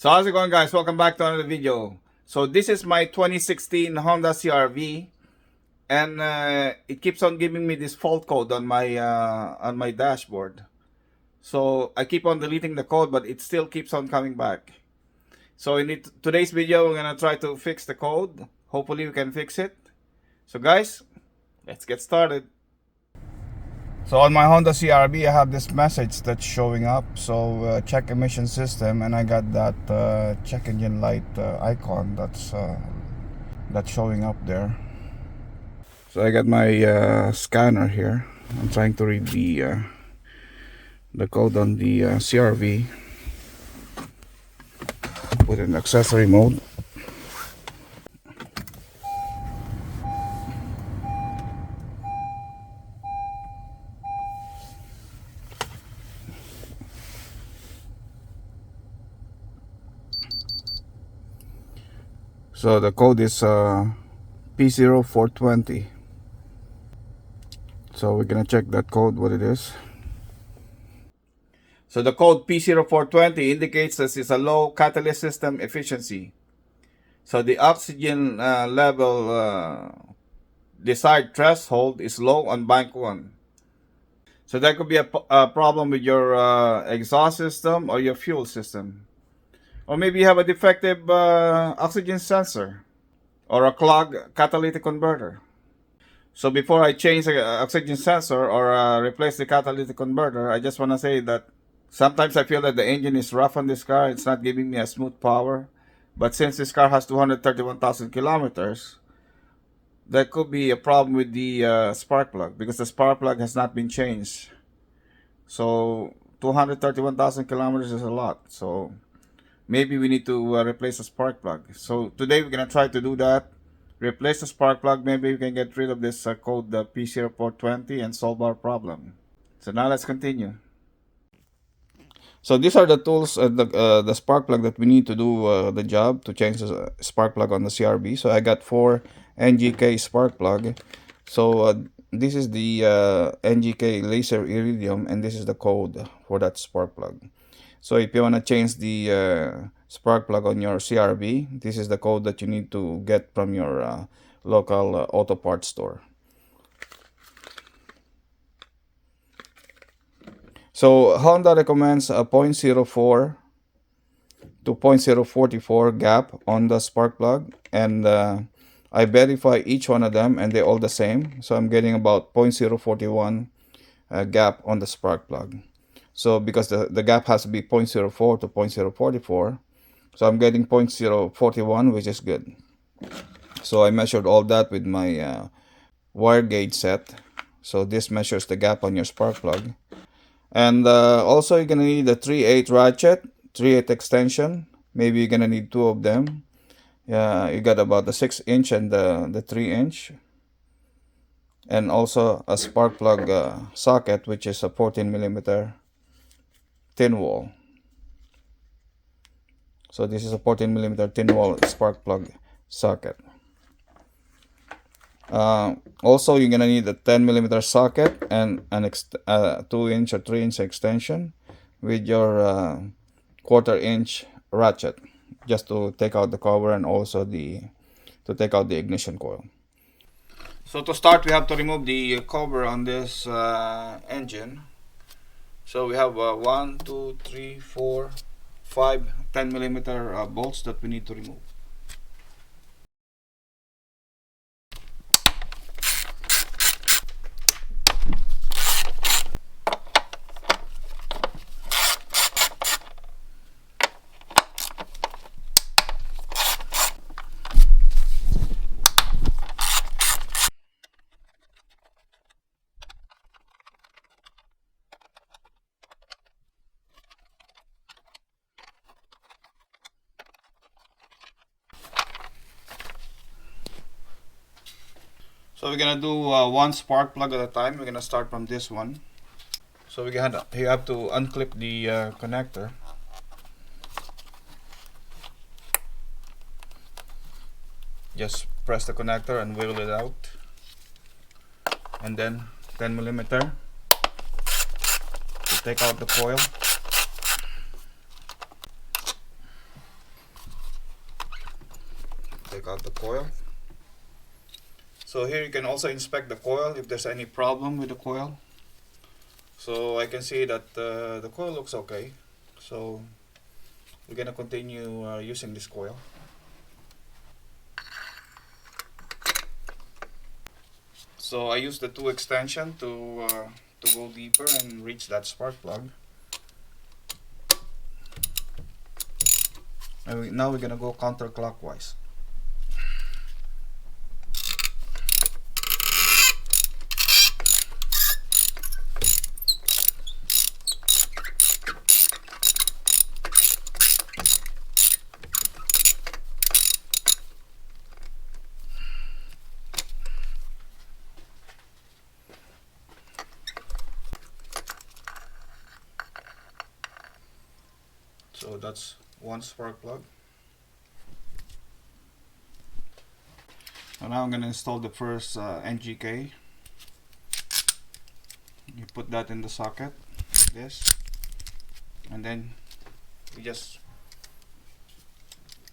So how's it going, guys? Welcome back to another video. So this is my 2016 Honda CR-V, and it keeps on giving me this fault code on my dashboard. So I keep on deleting the code, but it still keeps on coming back. So in today's video, we're gonna try to fix the code. Hopefully we can fix it. So guys, let's get started. So on my Honda CR-V, I have this message that's showing up. So check emission system, and I got that check engine light icon that's showing up there. So I got my scanner here. I'm trying to read the code on the CR-V. Put it in accessory mode. So the code is P0420. So we're gonna check that code, what it is. So the code P0420 indicates that it's a low catalyst system efficiency. So the oxygen level desired threshold is low on bank 1. So that could be a problem with your exhaust system or your fuel system. Or maybe you have a defective oxygen sensor or a clogged catalytic converter. So before I change the oxygen sensor or replace the catalytic converter, I just want to say that sometimes I feel that the engine is rough on this car. It's not giving me a smooth power. But since this car has 231,000 kilometers, there could be a problem with the spark plug, because the spark plug has not been changed. So 231,000 kilometers is a lot. So maybe we need to replace the spark plug. So today we're going to try to do that. Replace the spark plug. Maybe we can get rid of this code, the P0420, and solve our problem. So now let's continue. So these are the tools, the spark plug that we need to do the job to change the spark plug on the CR-V. So I got 4 NGK spark plug. So this is the NGK laser iridium, and this is the code for that spark plug. So if you want to change the spark plug on your CR-V, this is the code that you need to get from your local auto parts store. So Honda recommends a 0.04 to 0.044 gap on the spark plug, and I verify each one of them, and they're all the same. So I'm getting about 0.041 gap on the spark plug. So because the gap has to be 0.04 to 0.044, so I'm getting 0.041, which is good. So I measured all that with my wire gauge set. So this measures the gap on your spark plug. And also you're gonna need a 3/8 ratchet, 3/8 extension. Maybe you're gonna need 2 of them. You got about the 6-inch and the 3-inch. And also a spark plug socket, which is a 14mm thin wall. So this is a 14mm thin wall spark plug socket. Also you're gonna need a 10mm socket and an 2-inch or 3-inch extension with your 1/4-inch ratchet, just to take out the cover, and also to take out the ignition coil. So to start, we have to remove the cover on this engine. So we have 1, 2, 3, 4, 5 10mm bolts that we need to remove. So we're gonna do one spark plug at a time. We're gonna start from this one. So you have to unclip the connector. Just press the connector and wiggle it out, and then 10mm to take out the coil. check out the coil. So here you can also inspect the coil if there's any problem with the coil. So I can see that the coil looks okay. So we're gonna continue using this coil. So I use the 2 extension to go deeper and reach that spark plug. And now we're gonna go counterclockwise. So that's one spark plug. And now I'm going to install the first NGK. You put that in the socket, like this, and then you just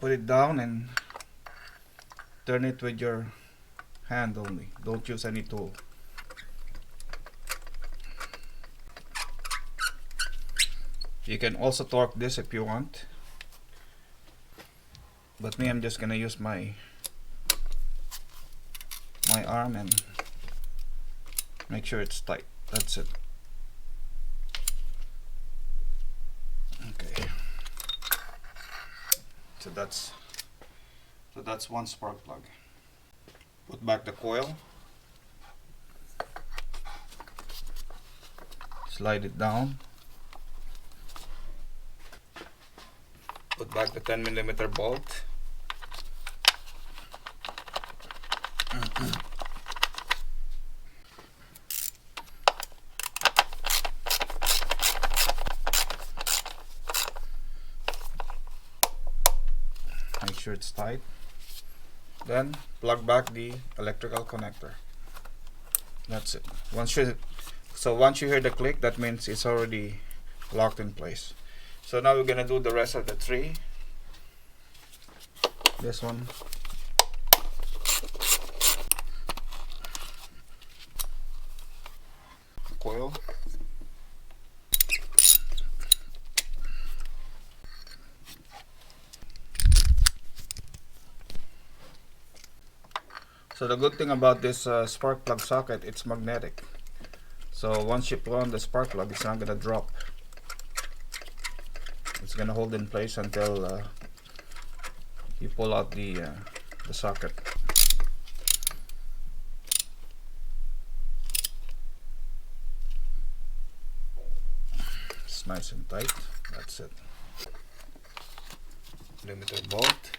put it down and turn it with your hand only. Don't use any tool. You can also torque this if you want, but me, I'm just gonna use my arm and make sure it's tight. That's it. Okay. So that's one spark plug. Put back the coil. Slide it down. Put back the 10mm bolt. Make sure it's tight. Then plug back the electrical connector. That's it. Once you hear the click, that means it's already locked in place. So now we're gonna do the rest of the tree. This one. Coil. So the good thing about this spark plug socket, it's magnetic. So once you put on the spark plug, it's not gonna drop. It's gonna hold in place until you pull out the socket. It's nice and tight. That's it. Limiter bolt.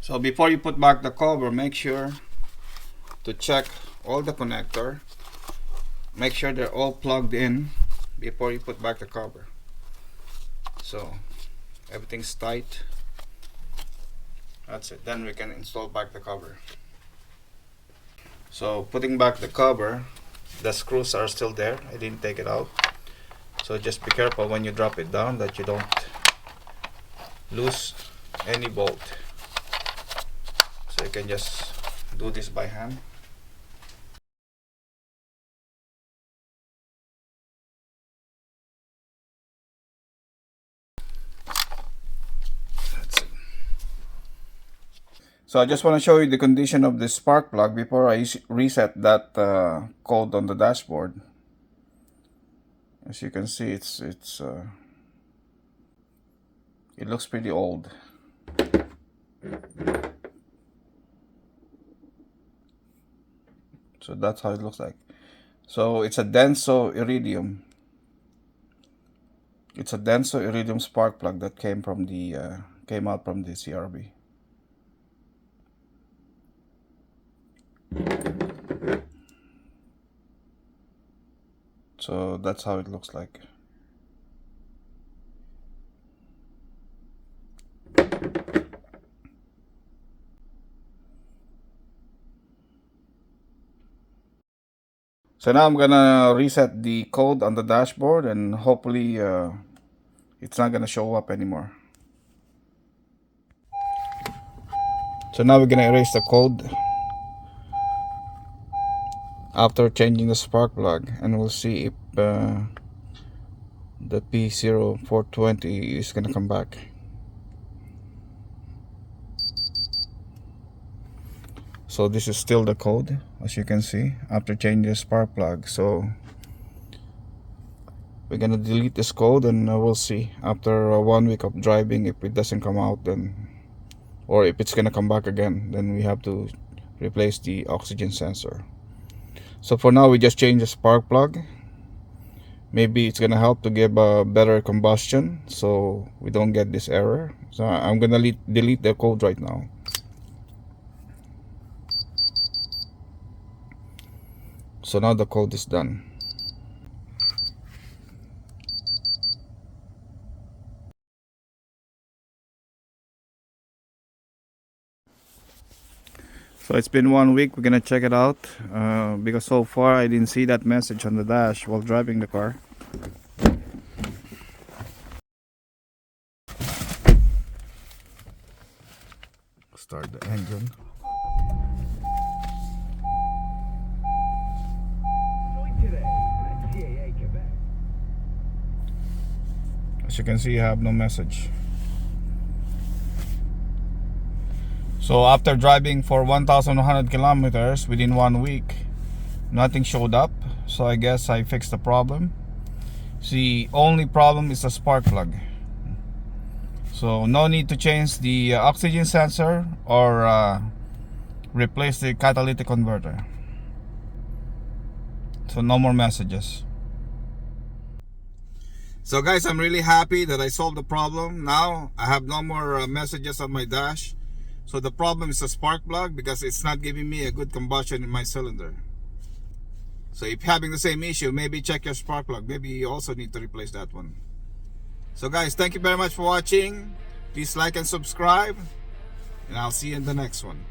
So before you put back the cover, make sure to check all the connector. Make sure they're all plugged in before you put back the cover. So everything's tight. That's it. Then we can install back the cover. So putting back the cover, the screws are still there. I didn't take it out. So just be careful when you drop it down that you don't lose any bolt. So you can just do this by hand. So I just want to show you the condition of the spark plug before I reset that code on the dashboard. As you can see, it looks pretty old. So that's how it looks like. So it's a denso iridium. It's a denso iridium spark plug that came out from the CRB. So that's how it looks like. So now I'm gonna reset the code on the dashboard, and hopefully it's not gonna show up anymore. So now we're gonna erase the code after changing the spark plug, and we'll see if the P0420 is gonna come back. So this is still the code, as you can see, after changing the spark plug. So we're gonna delete this code, and we'll see after 1 week of driving if it doesn't come out, then, or if it's gonna come back again, then we have to replace the oxygen sensor. So for now, we just change the spark plug. Maybe it's gonna help to give a better combustion, so we don't get this error. So I'm gonna delete the code right now. So now the code is done. So it's been 1 week. We're gonna check it out because so far I didn't see that message on the dash while driving the car. Start the engine. As you can see, I have no message. So after driving for 1,100 kilometers within 1 week, nothing showed up. So I guess I fixed the problem. The only problem is the spark plug. So no need to change the oxygen sensor or replace the catalytic converter. So no more messages. So guys, I'm really happy that I solved the problem. Now I have no more messages on my dash. So the problem is the spark plug, because it's not giving me a good combustion in my cylinder. So if having the same issue, maybe check your spark plug. Maybe you also need to replace that one. So guys, thank you very much for watching. Please like and subscribe, and I'll see you in the next one.